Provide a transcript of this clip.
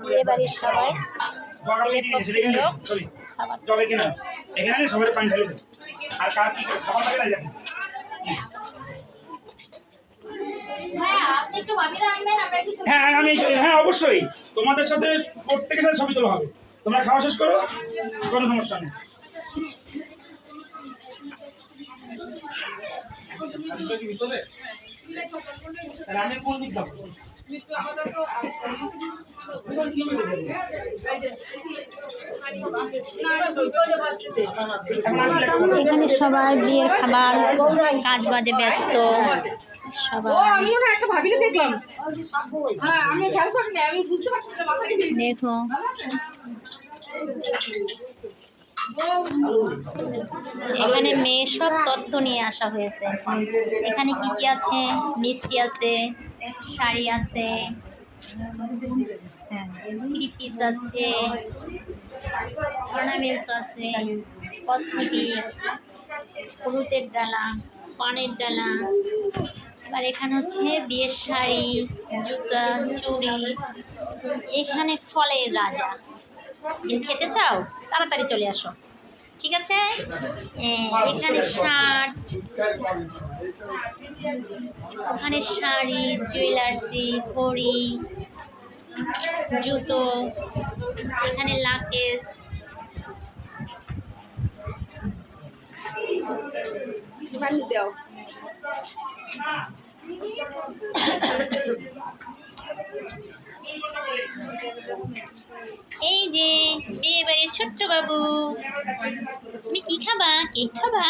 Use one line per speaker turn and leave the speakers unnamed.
বিয়ে বাড়ির সবাই
হ্যাঁ আমি হ্যাঁ অবশ্যই তোমাদের সাথে প্রত্যেকের সাথে ছবি তোলা হবে। তোমরা খাওয়া শেষ করো, কোনো সমস্যা নেই। আমি কোন দিক যাবো?
এখানে সবাই বিয়ের খাবার কাজ বাজে ব্যস্ত দেখো। এখানে মেয়ে সব তথ্য নিয়ে আসা হয়েছে। এখানে কি কি আছে? মিষ্টি আছে, শাড়ি আছে, থ্রি পিস আছে, অর্নামেন্টস আছে, কসমেটিক, হলুদের ডালা, পানের ডালা। এবার এখানে হচ্ছে বিয়ের শাড়ি, জুতা, চুড়ি। এখানে ফলের রাজা। খেতে চাও? তাড়াতাড়ি চলে আসো, ঠিক আছে? এখানে শার্ট, ওখানে শাড়ি, জুয়েলার্সি, ঘড়ি, জুতো, এখানে লাকেজ। এই যে বিয়ে বাড়ির ছোট্ট বাবু, তুমি কি খাবা? কেক খাবা?